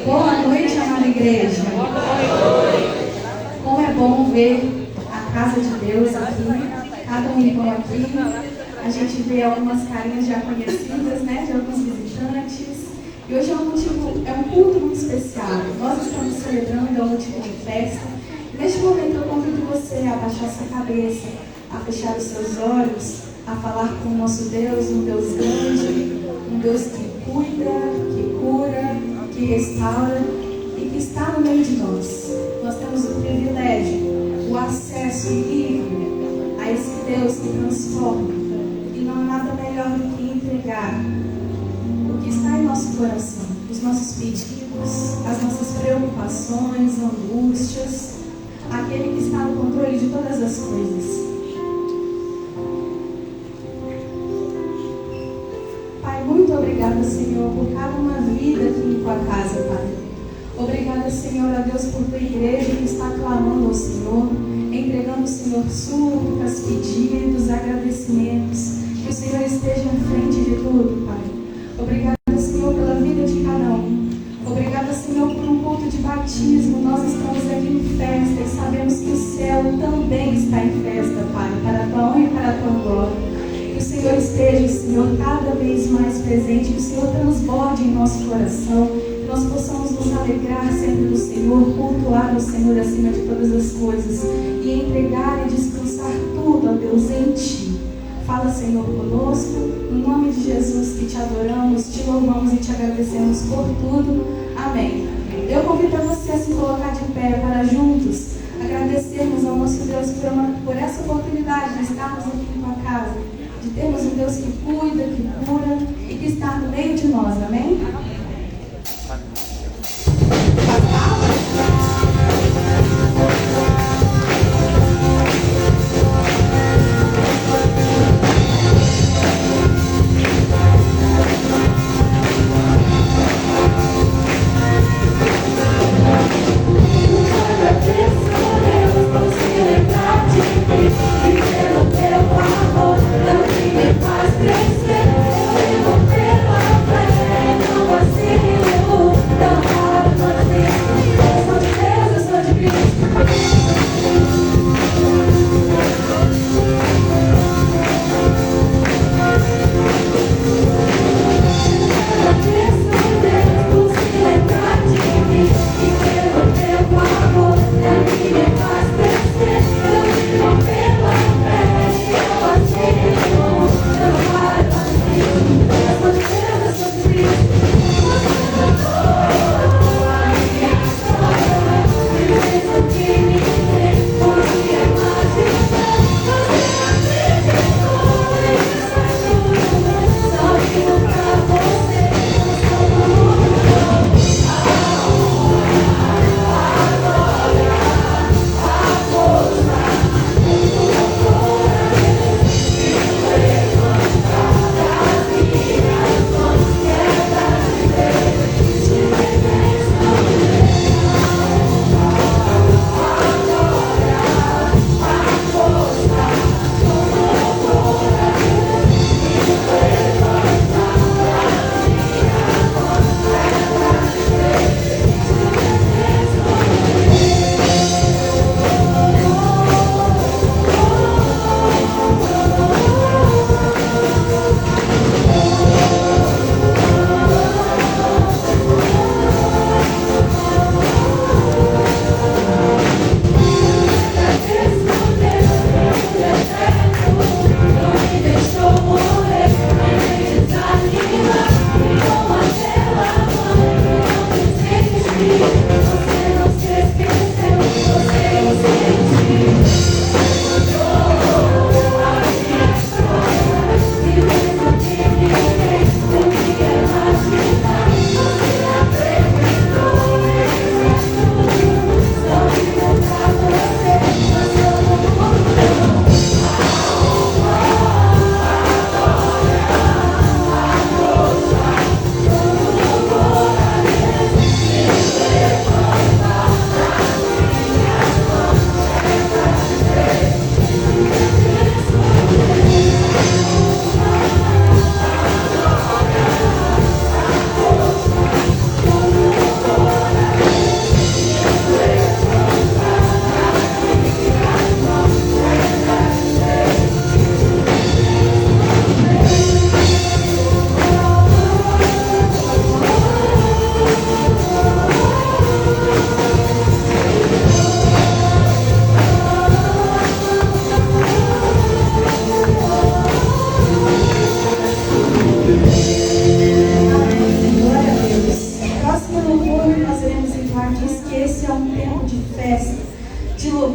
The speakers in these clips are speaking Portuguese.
Boa noite, amada igreja. Como é bom ver a casa de Deus aqui, cada um irmão aqui. A gente vê algumas carinhas já conhecidas, né, de alguns visitantes. E hoje é um culto muito especial. Nós estamos celebrando, é um motivo de festa. Neste momento eu convido você a abaixar sua cabeça, a fechar os seus olhos, a falar com o nosso Deus, um Deus grande, um Deus que cuida, que cura, que restaura e que está no meio de nós. Nós temos o privilégio, o acesso livre a esse Deus que transforma. E não há nada melhor do que entregar o que está em nosso coração, os nossos pedidos, as nossas preocupações, angústias, aquele que está no controle de todas as coisas. Pai, muito obrigada, Senhor, por cada uma vida aqui em tua casa, Pai. Obrigada, Senhor, a Deus, por tua igreja que está clamando ao Senhor, entregando, Senhor, súplicas, pedidos, agradecimentos. Que o Senhor esteja em frente de tudo, Pai. Obrigada, Senhor, pela vida de cada um. Obrigada, Senhor, por um culto de batismo. Nós estamos aqui em festa e sabemos que o céu também está em festa, Pai, para a tua honra e para a tua glória. Que o Senhor esteja, Senhor, cada vez mais presente, que o Senhor transborde em nosso coração, que nós possamos nos alegrar sempre do Senhor, cultuar o Senhor acima de todas as coisas e entregar e descansar tudo, ó Deus, em Ti. Fala, Senhor, conosco, em nome de Jesus que Te adoramos, Te louvamos e Te agradecemos por tudo. Amém. Eu convido a você a se colocar de pé para juntos agradecermos ao nosso Deus por essa oportunidade de estarmos aqui em tua casa, de termos um Deus que cuida, que cura e que está no meio de nós. Amém? Faz crescer, eu vou pela fé.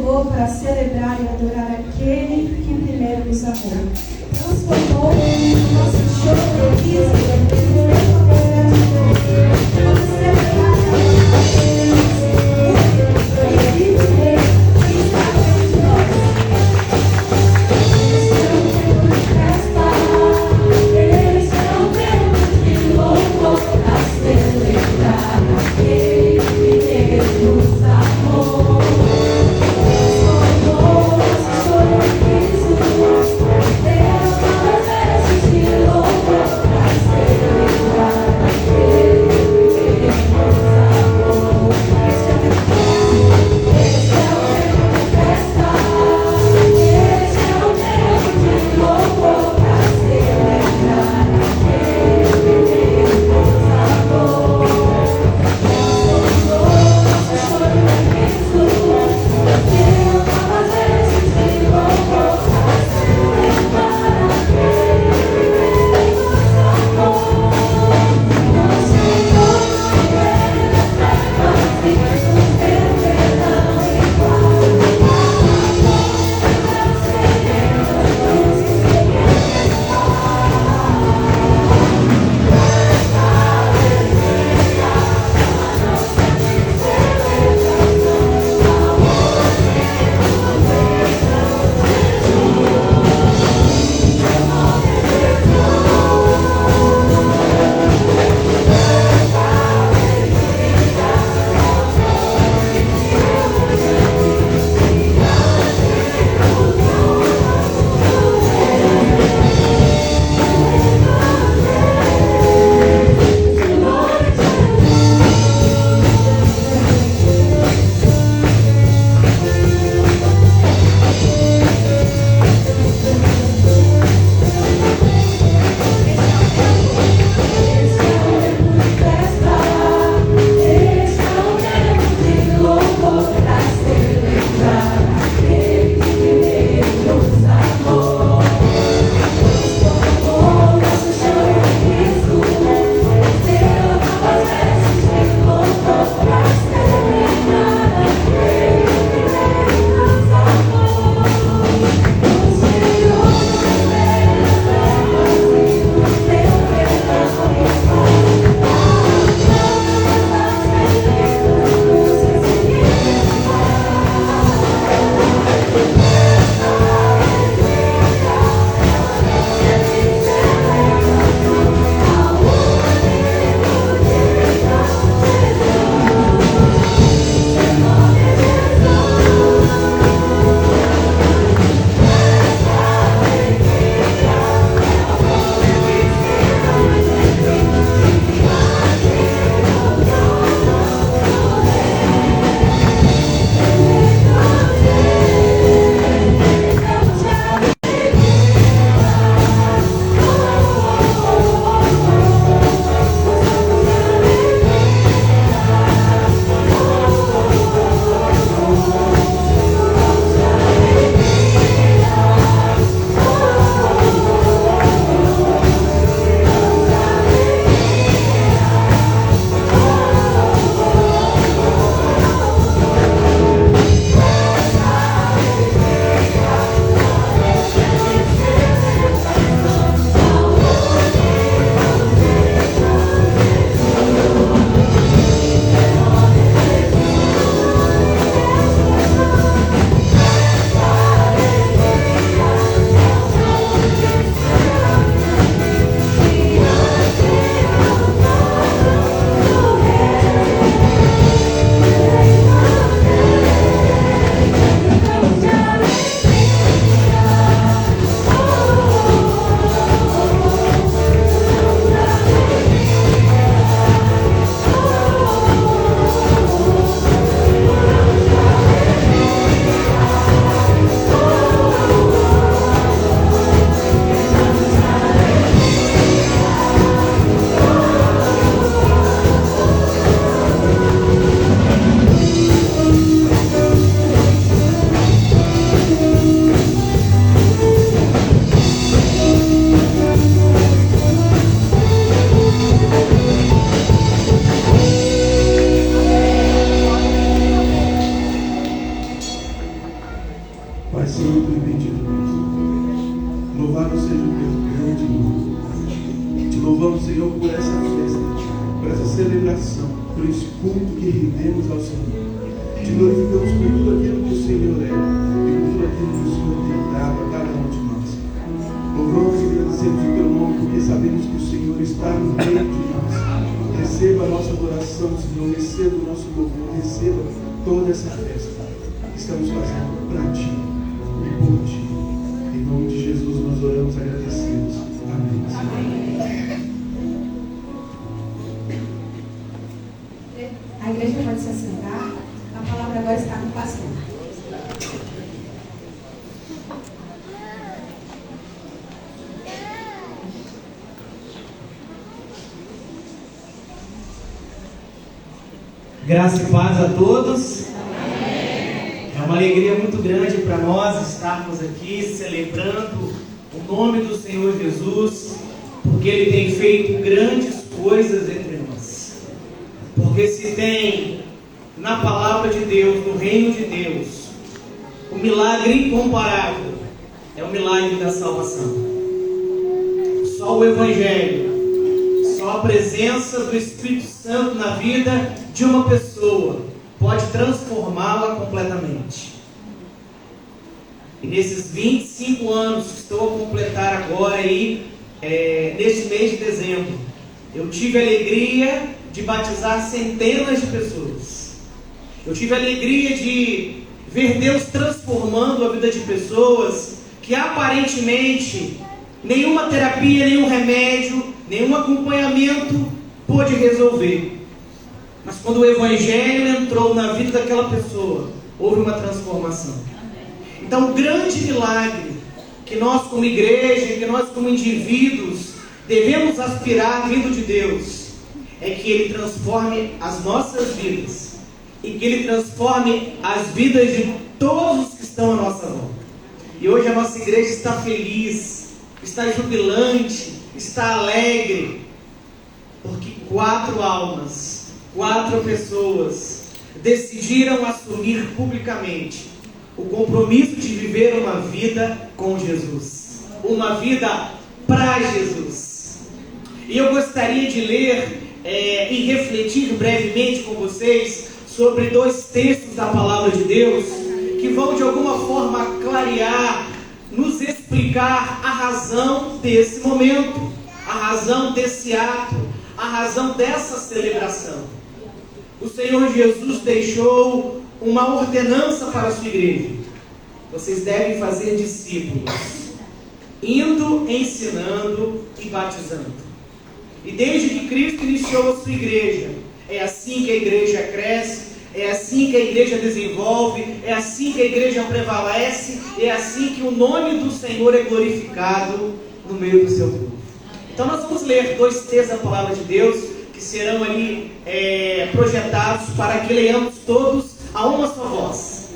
louvor para celebrar e adorar aquele que primeiro nos amou. Transformou o nosso show de risa, vamos celebrar a Deus, celebração, por esse culto que rendemos ao Senhor. Te glorificamos por tudo aquilo que o Senhor é e por tudo aquilo que o Senhor tem dado a cada um de nós. Louvamos e agradecemos o teu nome, porque sabemos que o Senhor está no meio de nós. Receba a nossa adoração, Senhor, receba o nosso louvor, receba toda essa festa que estamos fazendo para Ti e por Ti. Em nome de Jesus nós oramos agradecidos. Amém. A igreja pode se assentar. A palavra agora está com o pastor. Graça e paz a todos. Amém. É uma alegria muito grande para nós estarmos aqui celebrando o nome do Senhor Jesus, porque Ele tem feito grandes coisas entre nós. Porque se tem na palavra de Deus, no reino de Deus, o milagre incomparável é o milagre da salvação. Só o Evangelho, só a presença do Espírito Santo na vida de uma pessoa pode transformá-la completamente. E nesses 25 anos que estou a completar agora aí, neste mês de dezembro, eu tive a alegria de batizar centenas de pessoas. Eu tive a alegria de ver Deus transformando a vida de pessoas que aparentemente nenhuma terapia, nenhum remédio, nenhum acompanhamento pôde resolver. Mas quando o Evangelho entrou na vida daquela pessoa, houve uma transformação. Então, o grande milagre que nós como igreja, que nós como indivíduos devemos aspirar vindo de Deus, é que Ele transforme as nossas vidas e que Ele transforme as vidas de todos os que estão à nossa volta. E hoje a nossa igreja está feliz, está jubilante, está alegre, porque 4 almas, 4 pessoas decidiram assumir publicamente o compromisso de viver uma vida com Jesus, uma vida para Jesus. E eu gostaria de ler e refletir brevemente com vocês sobre 2 textos da palavra de Deus que vão de alguma forma clarear, nos explicar a razão desse momento, a razão desse ato, a razão dessa celebração. O Senhor Jesus deixou uma ordenança para a sua igreja: vocês devem fazer discípulos, indo, ensinando e batizando. E desde que Cristo iniciou a sua igreja, é assim que a igreja cresce, é assim que a igreja desenvolve, é assim que a igreja prevalece, é assim que o nome do Senhor é glorificado no meio do seu povo. Então nós vamos ler 2 textos da palavra de Deus, que serão ali projetados para que leiamos todos a uma só voz.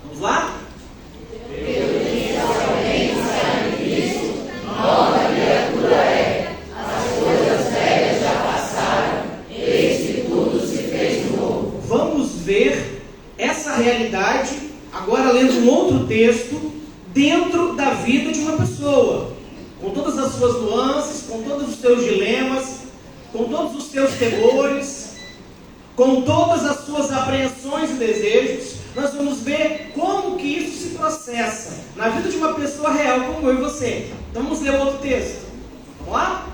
Vamos lá? Nova criatura é, as coisas velhas já passaram, eis que tudo se fez novo. Vamos ver essa realidade, agora lendo um outro texto, dentro da vida de uma pessoa, com todas as suas nuances, com todos os seus dilemas, com todos os seus temores, com todas as suas apreensões e desejos. Nós vamos ver como que isso se processa na vida de uma pessoa real como eu e você. Então vamos ler outro texto. Vamos lá?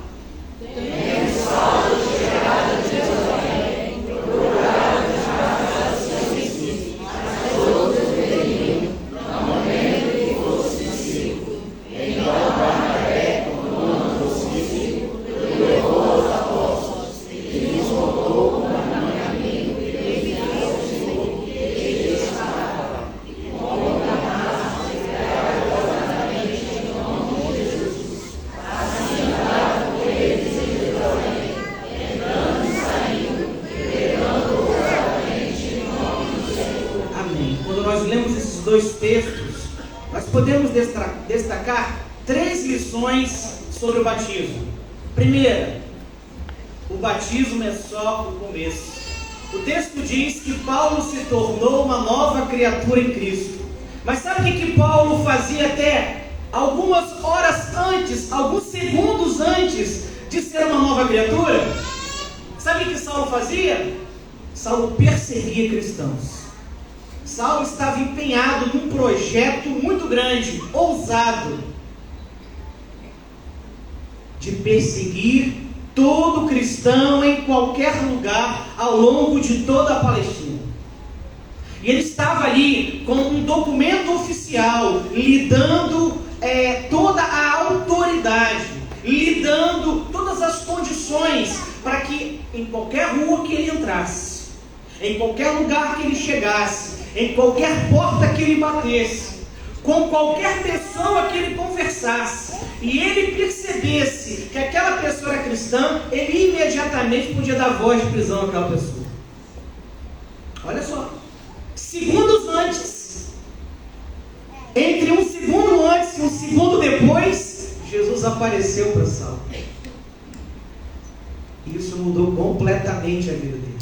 Podemos destacar 3 lições sobre o batismo. Primeira, o batismo é só o começo. O texto diz que Paulo se tornou uma nova criatura em Cristo. Mas sabe o que Paulo fazia até algumas horas antes, alguns segundos antes de ser uma nova criatura? Sabe o que Saulo fazia? Saulo perseguia cristãos. Saulo estava empenhado num projeto muito grande, ousado, de perseguir todo cristão em qualquer lugar ao longo de toda a Palestina. E ele estava ali com um documento oficial, lhe dando toda a autoridade, lhe dando todas as condições para que em qualquer rua que ele entrasse, em qualquer lugar que ele chegasse, em qualquer porta que ele batesse, com qualquer pessoa que ele conversasse, e ele percebesse que aquela pessoa era cristã, ele imediatamente podia dar voz de prisão àquela pessoa. Olha só, segundos antes, entre um segundo antes e um segundo depois, Jesus apareceu para Saulo. Isso mudou completamente a vida dele.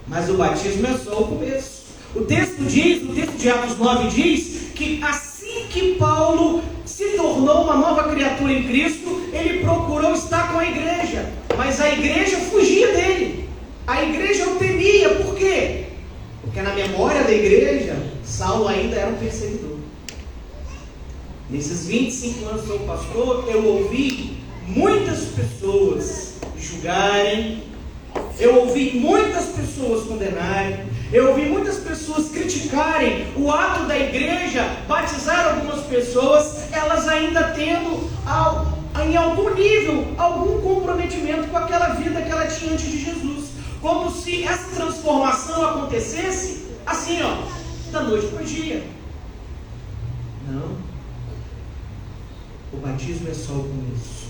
Mas o batismo é só o começo. O texto de Atos 9 diz que assim que Paulo se tornou uma nova criatura em Cristo, ele procurou estar com a igreja, mas a igreja fugia dele. A igreja o temia. Por quê? Porque na memória da igreja, Saulo ainda era um perseguidor. Nesses 25 anos que eu sou pastor, eu ouvi muitas pessoas julgarem, eu ouvi muitas pessoas condenarem, eu ouvi muitas pessoas criticarem o ato da igreja batizar algumas pessoas, elas ainda tendo em algum nível, algum comprometimento com aquela vida que ela tinha antes de Jesus, como se essa transformação acontecesse assim, da noite para o dia. Não, o batismo é só o começo.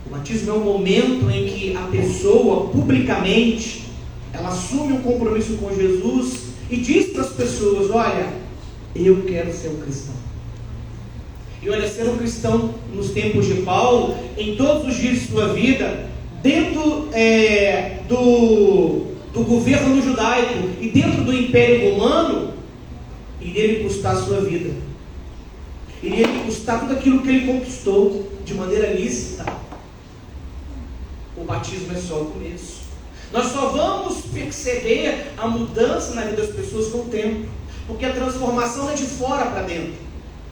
O batismo é um momento em que a pessoa, publicamente, ela assume um compromisso com Jesus e diz para as pessoas: olha, eu quero ser um cristão. E olha, ser um cristão nos tempos de Paulo, em todos os dias de sua vida, dentro do governo judaico e dentro do Império Romano, iria lhe custar a sua vida. Iria lhe custar tudo aquilo que ele conquistou de maneira lícita. O batismo é só o começo. Nós só vamos perceber a mudança na vida das pessoas com o tempo, porque a transformação é de fora para dentro.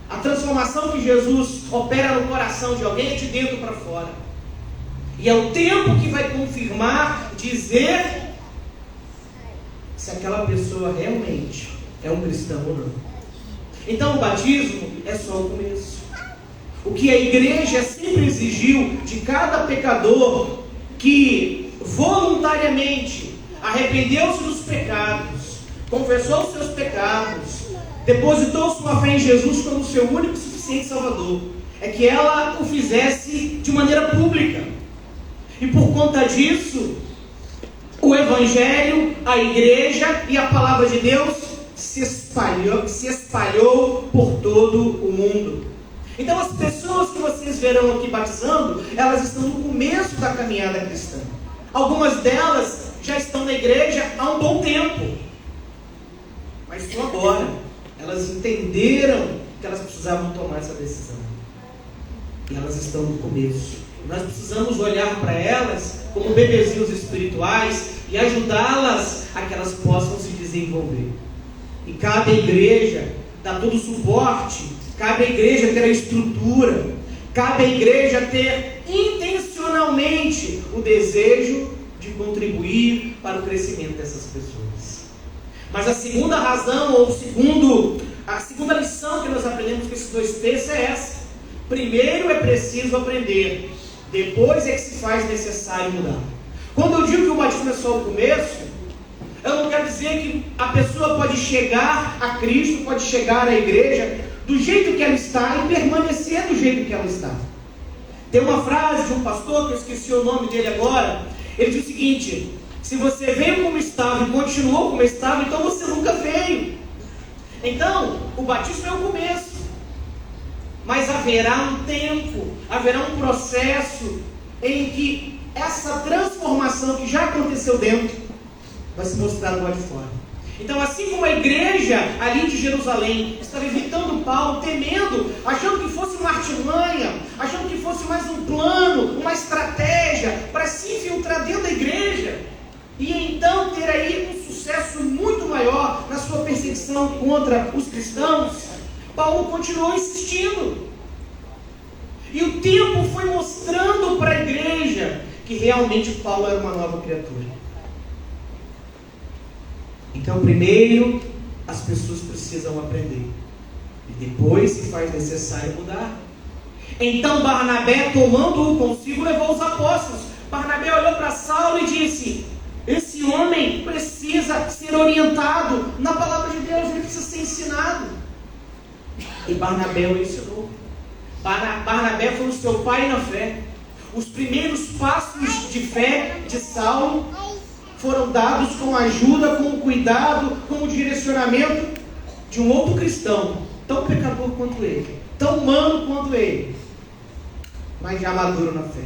A transformação que Jesus opera no coração de alguém é de dentro para fora. E é o tempo que vai confirmar, dizer se aquela pessoa realmente é um cristão ou não. Então o batismo é só o começo. O que a igreja sempre exigiu de cada pecador que voluntariamente arrependeu-se dos pecados, confessou os seus pecados, depositou sua fé em Jesus como seu único e suficiente Salvador, é que ela o fizesse de maneira pública. E por conta disso, o Evangelho, a igreja e a palavra de Deus se espalhou por todo o mundo. Então as pessoas que vocês verão aqui batizando, elas estão no começo da caminhada cristã. Algumas delas já estão na igreja há um bom tempo, mas só agora elas entenderam que elas precisavam tomar essa decisão. E elas estão no começo. Nós precisamos olhar para elas como bebezinhos espirituais e ajudá-las a que elas possam se desenvolver. E cabe à igreja dar todo o suporte, cabe à igreja ter a estrutura, cabe à igreja ter intencionalmente o desejo de contribuir para o crescimento dessas pessoas. Mas a segunda razão, ou a segunda lição que nós aprendemos com esses dois textos é essa: primeiro é preciso aprender, depois é que se faz necessário mudar. Quando eu digo que o batismo é só o começo, eu não quero dizer que a pessoa pode chegar a Cristo, pode chegar à igreja do jeito que ela está e permanecer do jeito que ela está. Tem uma frase de um pastor, que eu esqueci o nome dele agora, ele diz o seguinte: se você veio como estava e continuou como estava, então você nunca veio. Então, o batismo é o começo, mas haverá um tempo, haverá um processo em que essa transformação que já aconteceu dentro vai se mostrar do lado de fora. Então, assim como a igreja ali de Jerusalém estava evitando Paulo, temendo, achando que fosse uma artimanha, achando que fosse mais um plano, uma estratégia então ter aí um sucesso muito maior na sua perseguição contra os cristãos, Paulo continuou insistindo. E o tempo foi mostrando para a igreja que realmente Paulo era uma nova criatura. Então, primeiro, as pessoas precisam aprender. E depois, se faz necessário mudar. Então, Barnabé, tomando-o consigo, levou os apóstolos. Barnabé olhou para Saulo e disse: esse homem precisa ser orientado na palavra de Deus, ele precisa ser ensinado. E Barnabé o ensinou. Barnabé foi o seu pai na fé. Os primeiros passos de fé de Saulo foram dados com a ajuda, com o cuidado, com o direcionamento de um outro cristão, tão pecador quanto ele, tão humano quanto ele, mas já maduro na fé.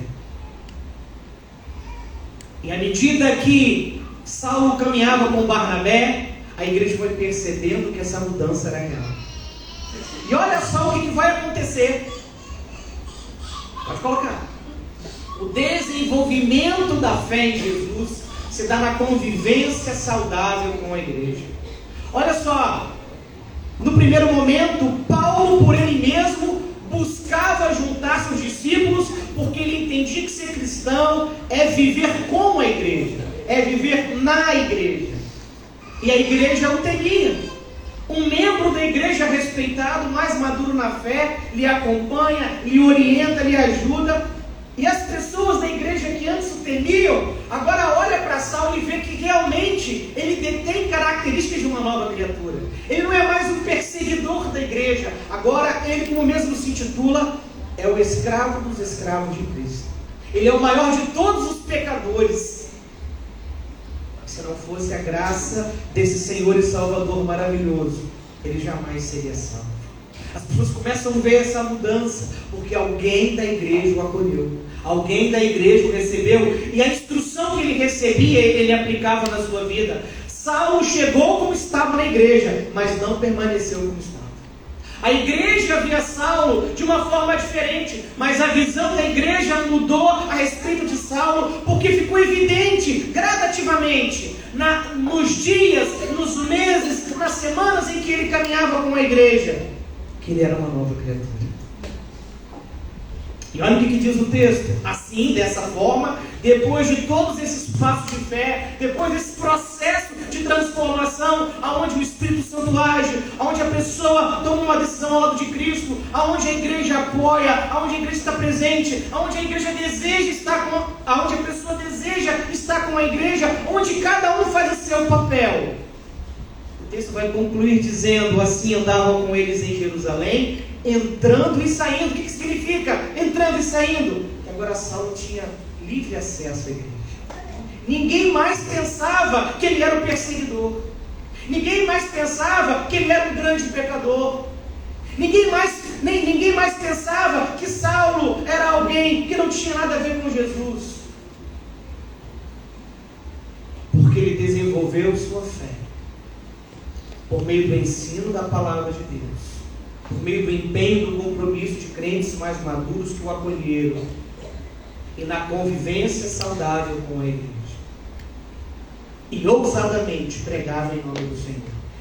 E à medida que Saulo caminhava com Barnabé, a igreja foi percebendo que essa mudança era real. E olha só o que vai acontecer. Pode colocar. O desenvolvimento da fé em Jesus se dá na convivência saudável com a igreja. Olha só, no primeiro momento, Paulo, por ele mesmo, buscava juntar seus discípulos, porque ele entendia que ser cristão é viver com a igreja, é viver na igreja. E a igreja o temia. Um membro da igreja respeitado, mais maduro na fé, lhe acompanha, lhe orienta, lhe ajuda. E as pessoas da igreja que antes o temiam, agora olha para Saulo e vê que realmente ele detém características de uma nova criatura. Ele não é mais um perseguidor da igreja. Agora ele, como mesmo se intitula, é o escravo dos escravos de Cristo. Ele é o maior de todos os pecadores. Se não fosse a graça desse Senhor e Salvador maravilhoso, ele jamais seria salvo. As pessoas começam a ver essa mudança, porque alguém da igreja o acolheu, alguém da igreja o recebeu, e a instrução que ele recebia, ele aplicava na sua vida. Saulo chegou como estava na igreja, mas não permaneceu como estava. A igreja via Saulo de uma forma diferente, mas a visão da igreja mudou a respeito de Saulo, porque ficou evidente gradativamente, nos dias, nos meses, nas semanas em que ele caminhava com a igreja, que ele era uma nova criatura. E olha o que diz o texto. Assim, dessa forma, depois de todos esses passos de fé, depois desse processo de transformação, aonde o Espírito Santo age, aonde a pessoa toma uma decisão ao lado de Cristo, aonde a igreja apoia, aonde a igreja está presente, aonde a igreja deseja estar com, aonde a pessoa deseja estar com a igreja, onde cada um faz o seu papel. O texto vai concluir dizendo: assim andavam com eles em Jerusalém, entrando e saindo. O que significa entrando e saindo? Que agora Saulo tinha livre acesso à igreja. Ninguém mais pensava que ele era o perseguidor. Ninguém mais pensava que ele era um grande pecador. Ninguém mais pensava que Saulo era alguém que não tinha nada a ver com Jesus. Porque ele desenvolveu sua fé por meio do ensino da palavra de Deus, por meio do empenho, do compromisso de crentes mais maduros que o acolheram, e na convivência saudável com a igreja. E ousadamente pregava em nome do Senhor.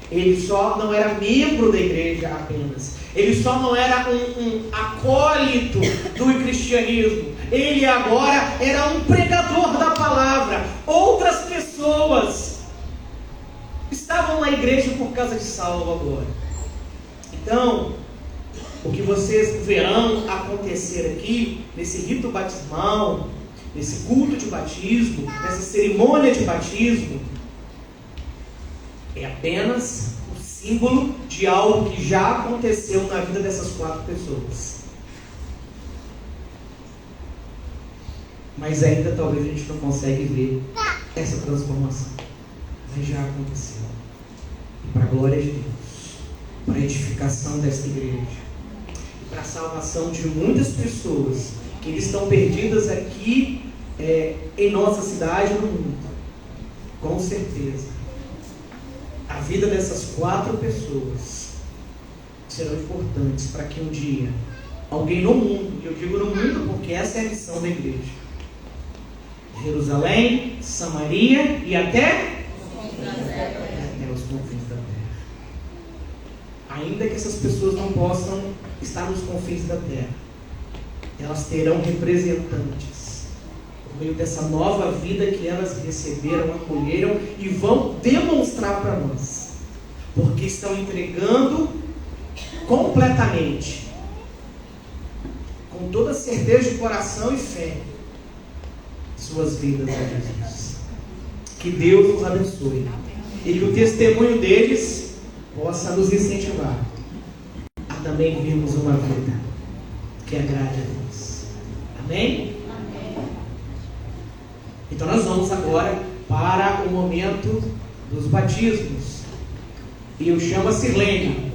Ele só não era membro da igreja apenas. Ele só não era um acólito do cristianismo. Ele agora era um pregador da palavra. Outras pessoas estavam na igreja por causa de Saulo agora. Então, o que vocês verão acontecer aqui, nesse rito batismal, nesse culto de batismo, nessa cerimônia de batismo, é apenas um símbolo de algo que já aconteceu na vida dessas 4 pessoas. Mas ainda talvez a gente não consegue ver essa transformação. Mas já aconteceu. E para a glória de Deus, para a edificação desta igreja, para a salvação de muitas pessoas que estão perdidas aqui em nossa cidade e no mundo. Com certeza, a vida dessas 4 pessoas serão importantes para que um dia alguém no mundo, e eu digo no mundo porque essa é a missão da igreja, Jerusalém, Samaria e até os confins da terra. Ainda que essas pessoas não possam estar nos confins da terra, elas terão representantes por meio dessa nova vida que elas receberam, acolheram e vão demonstrar para nós, porque estão entregando completamente, com toda certeza de coração e fé, suas vidas a Jesus. Que Deus nos abençoe e que o testemunho deles possa nos incentivar a também vivermos uma vida que agrade a Deus. Amém? Então nós vamos agora para o momento dos batismos. E eu chamo a Sirlene.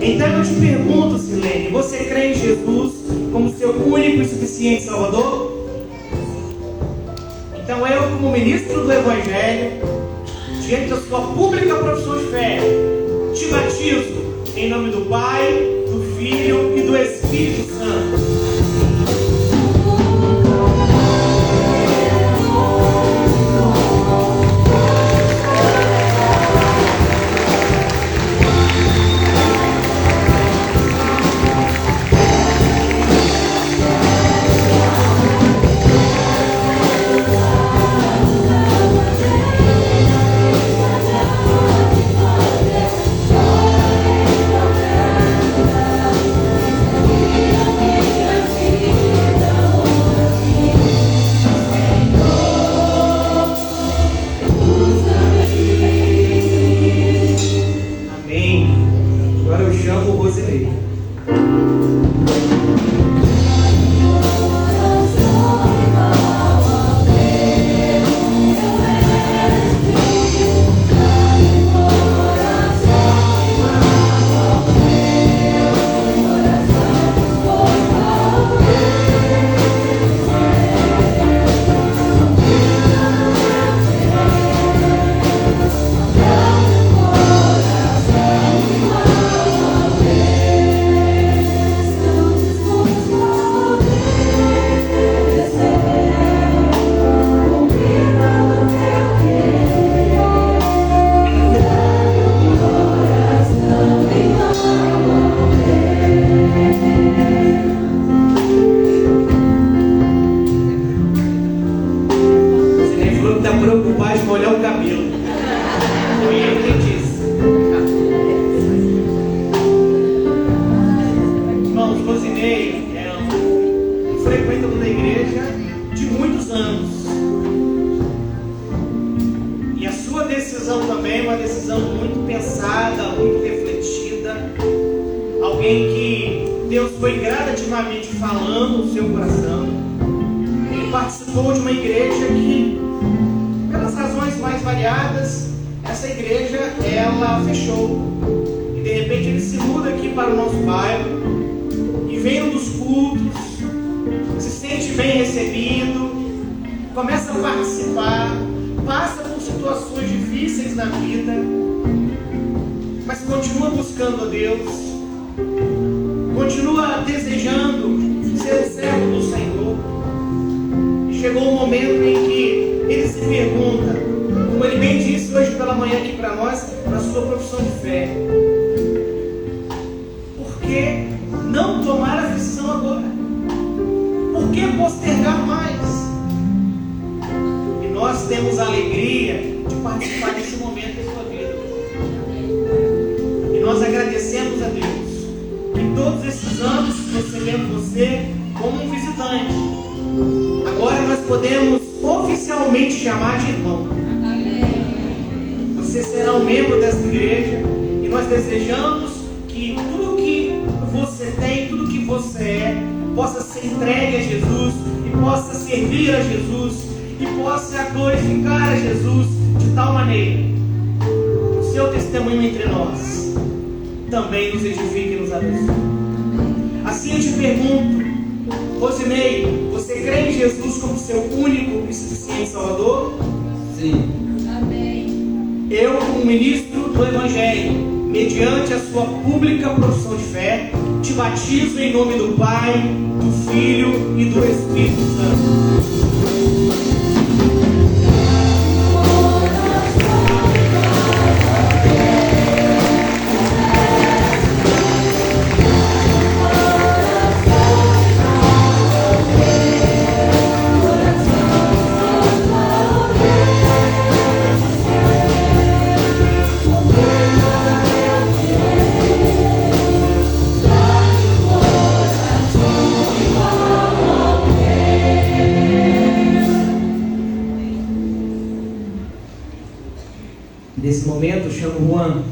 Então eu te pergunto, Silene, você crê em Jesus como seu único e suficiente Salvador? Então eu, como ministro do Evangelho, diante da sua pública profissão de fé, te batizo em nome do Pai, do Filho e do Espírito Santo. presbítero da igreja de muitos anos. E a sua decisão também é uma decisão muito pensada, muito refletida. Alguém que Deus foi gradativamente falando no seu coração. Ele participou de uma igreja que, pelas razões mais variadas, essa igreja, ela fechou. E de repente ele se muda aqui para o nosso bairro e vem dos cultos, se sente bem recebido, começa a participar, passa por situações difíceis na vida, mas continua buscando a Deus, continua desejando ser o servo do Senhor. E chegou um momento em que ele se pergunta, como ele bem disse hoje pela manhã aqui para nós, na sua profissão de fé: por que não tomar a decisão agora? Por que postergar mais? E nós temos a alegria de participar desse momento da sua vida. E nós agradecemos a Deus que todos esses anos recebemos você como um visitante. Agora nós podemos oficialmente chamar de irmão. Você será um membro dessa igreja e nós desejamos que tudo que você tem, tudo que você é, possa ser entregue a Jesus e possa servir a Jesus e possa glorificar a Jesus de tal maneira que o seu testemunho entre nós também nos edifique e nos abençoe. Assim eu te pergunto, Rosinei, você crê em Jesus como seu único e suficiente Salvador? Sim. Amém. Eu, como ministro do Evangelho, mediante a sua pública profissão de fé, te batizo em nome do Pai, do Filho e do Espírito Santo. Nesse momento, eu chamo o Juan.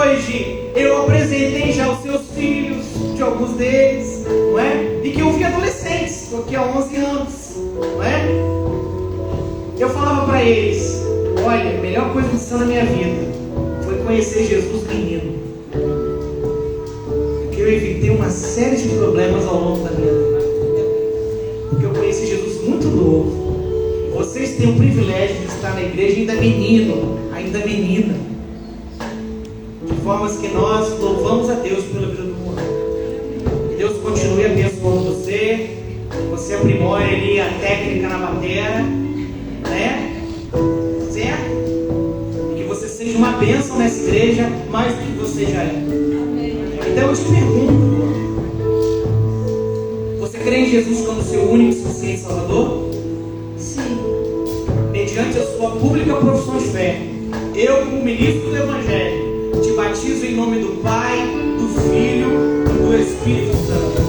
hoje eu apresentei já os seus filhos, de alguns deles, não é? E que eu vi adolescentes, estou aqui há 11 anos, não é? Eu falava para eles: olha, a melhor coisa que aconteceu na minha vida foi conhecer Jesus menino, porque eu evitei uma série de problemas ao longo da minha vida, porque eu conheci Jesus muito novo. Vocês têm o privilégio de estar na igreja ainda menino, ainda menina, de formas que nós louvamos a Deus pela vida do mundo. Que Deus continue abençoando você, que você aprimore ali a técnica na bateria, né? Certo? E que você seja uma bênção nessa igreja mais do que você já é. Então eu te pergunto: você crê em Jesus como seu único e suficiente Salvador? Mediante a sua pública profissão de fé, eu, como ministro do Evangelho, te batizo em nome do Pai, do Filho e do Espírito Santo.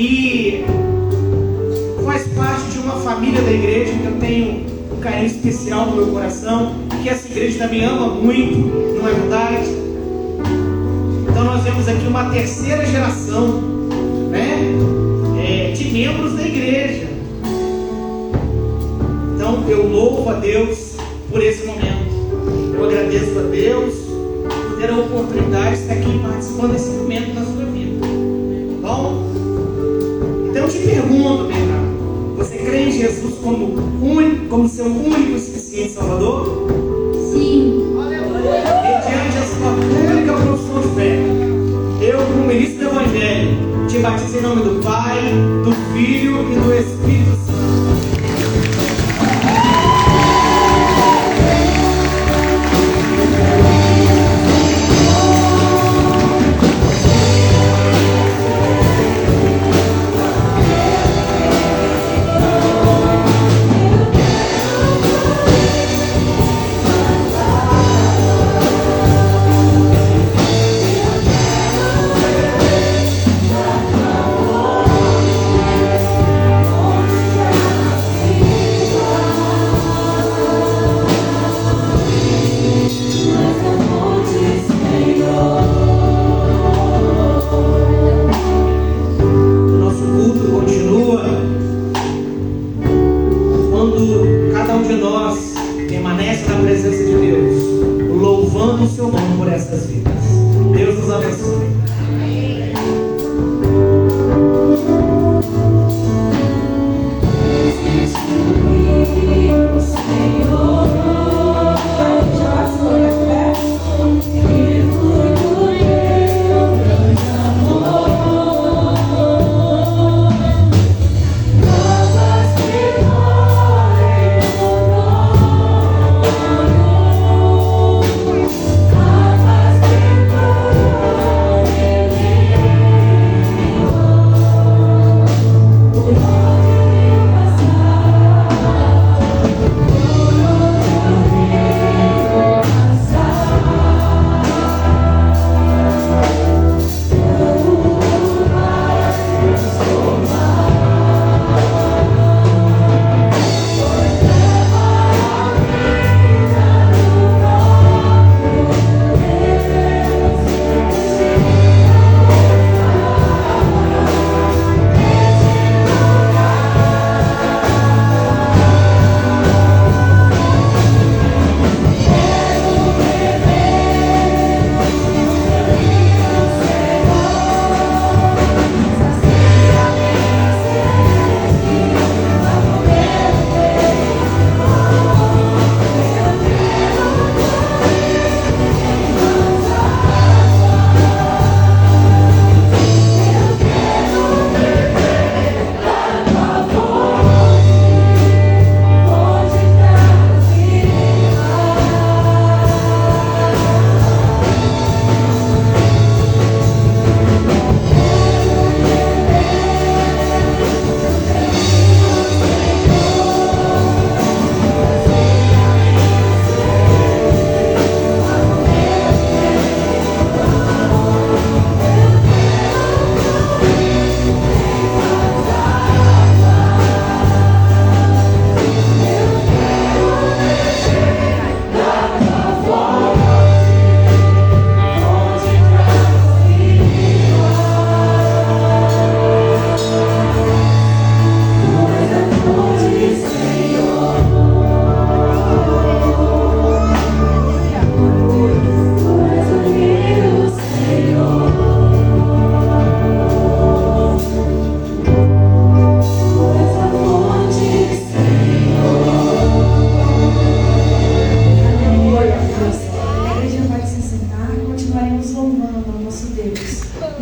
E faz parte de uma família da igreja que eu tenho um carinho especial no meu coração, que essa igreja também ama muito, não é verdade? Então nós vemos aqui uma terceira geração, né, de membros da igreja. Então eu louvo a Deus por esse momento. Eu agradeço a Deus por ter a oportunidade de estar aqui participando desse momento na sua vida. Bom? Então eu te pergunto, Bernardo, você crê em Jesus como seu único e suficiente Salvador? Sim. Mediante a sua pública profissão de fé, eu, como ministro do Evangelho, te batizo em nome do Pai, do Filho e do Espírito Santo.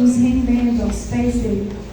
nos rendendo aos pés dele.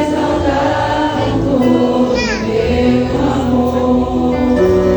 Exaltar com todo meu amor.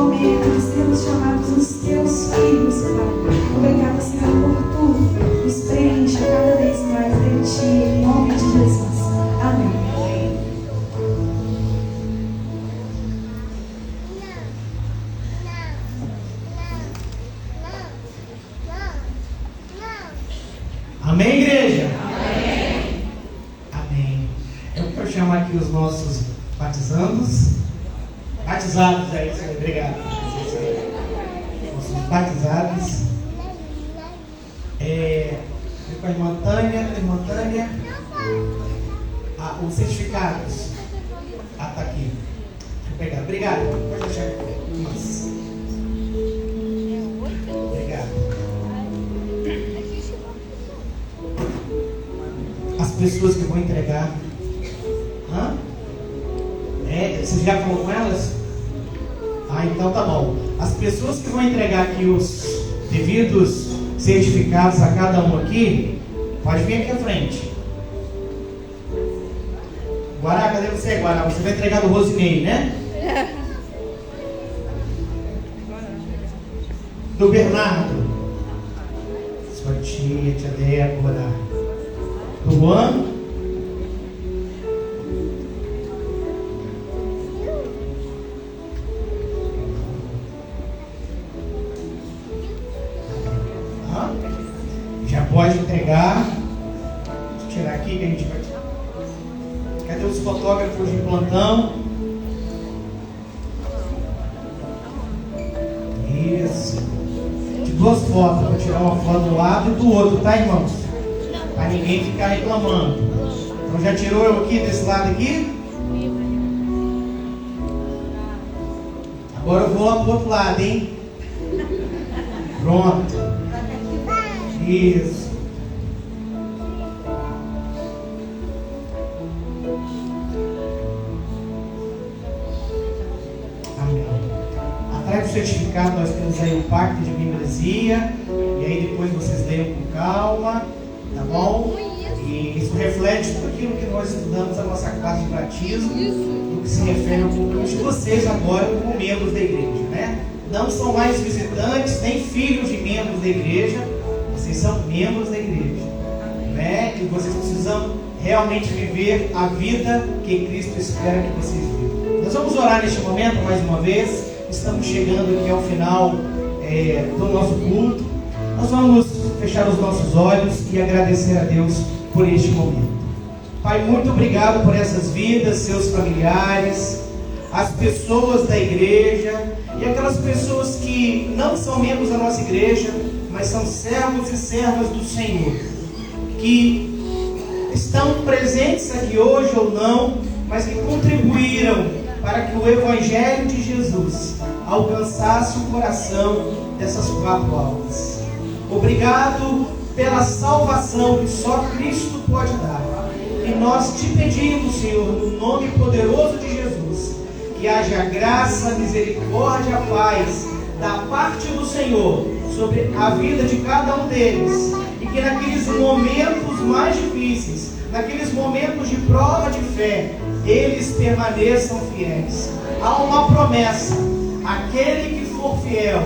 momento nós sermos chamados os teus filhos, Pai. Obrigada, Senhor, por tudo. Nos preenche cada vez mais em Ti, em nome de Jesus. Amém. Amém, igreja? Amém. Amém. Eu quero chamar aqui os nossos batizandos. Batizados, é isso aí, obrigado. Nossos batizados. Com a irmã Tânia. Os certificados. Tá aqui. Deixa eu pegar. Obrigado. Pode deixar aqui. Isso. Obrigado. As pessoas que vão entregar. Você já falou com elas? Então tá bom. As pessoas que vão entregar aqui os devidos certificados a cada um aqui, pode vir aqui à frente. Guará, cadê você, Guará? Você vai entregar do Rosinei, né? Do Bernardo. Sua tia Débora. Do Juan. Já pode entregar. Deixa eu tirar aqui que a gente vai. Cadê os fotógrafos de plantão? Isso. De duas fotos. Vou tirar uma foto do lado e do outro, tá, irmãos? Para ninguém ficar reclamando. Então já tirou eu aqui desse lado aqui? Agora eu vou lá pro outro lado, hein? Pronto. Isso. Amém. Atrás do certificado nós temos aí o pacto de membresia. E aí depois vocês leiam com calma. Tá bom? E isso reflete tudo aquilo que nós estudamos na nossa classe de batismo, no que se refere ao compromisso de vocês agora como membros da igreja, né? Não são mais visitantes, nem filhos de membros da igreja, vocês são membros da igreja, né? E vocês precisam realmente viver a vida que Cristo espera que vocês vivam. Nós vamos orar neste momento mais uma vez, estamos chegando aqui ao final do nosso culto. Nós vamos fechar os nossos olhos e agradecer a Deus por este momento. Pai, muito obrigado por essas vidas, seus familiares, as pessoas da igreja e aquelas pessoas que não são membros da nossa igreja, mas são servos e servas do Senhor, que estão presentes aqui hoje ou não, mas que contribuíram para que o Evangelho de Jesus alcançasse o coração dessas 4 almas. Obrigado pela salvação que só Cristo pode dar. E nós te pedimos, Senhor, no nome poderoso de Jesus, que haja graça, misericórdia, paz da parte do Senhor sobre a vida de cada um deles. E que naqueles momentos mais difíceis, naqueles momentos de prova de fé, eles permaneçam fiéis. Há uma promessa: aquele que for fiel,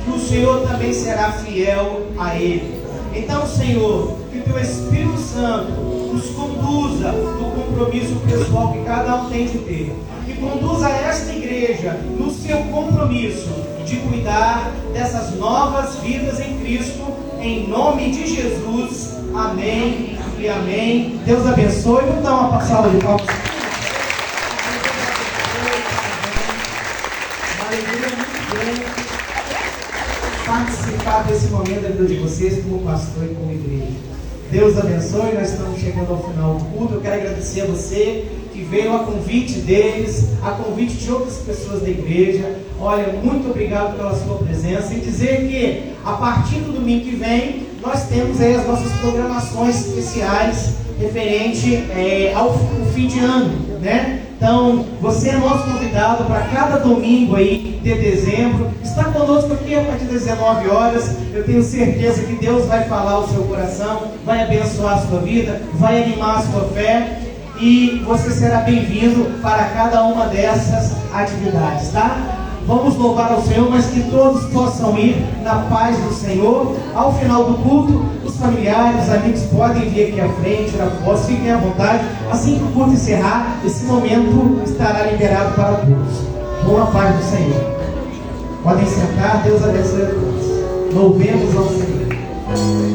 que o Senhor também será fiel a ele. Então, Senhor, que o Teu Espírito Santo nos conduza no compromisso pessoal que cada um tem de ter, e conduza esta igreja no seu compromisso de cuidar dessas novas vidas em Cristo, em nome de Jesus. Amém e amém. Deus abençoe. Vamos dar uma salva de palmas. Uma alegria muito grande participar desse momento da vida de vocês como pastor e como igreja. Deus abençoe. Nós estamos chegando ao final do culto. Eu quero agradecer a você que veio a convite deles, a convite de outras pessoas da igreja. Olha, muito obrigado pela sua presença, e dizer que a partir do domingo que vem nós temos aí as nossas programações especiais referente ao fim de ano, né? Então, você é nosso convidado para cada domingo aí de dezembro. Está conosco aqui a partir das 19 horas. Eu tenho certeza que Deus vai falar ao seu coração, vai abençoar a sua vida, vai animar a sua fé, e você será bem-vindo para cada uma dessas atividades, tá? vamos louvar ao Senhor, mas que todos possam ir na paz do Senhor. Ao final do culto, os familiares, os amigos podem vir aqui à frente, tirar fotos, fiquem à vontade. Assim que o culto encerrar, esse momento estará liberado para todos. Boa paz do Senhor. Podem sentar, Deus abençoe a todos. Louvemos ao Senhor.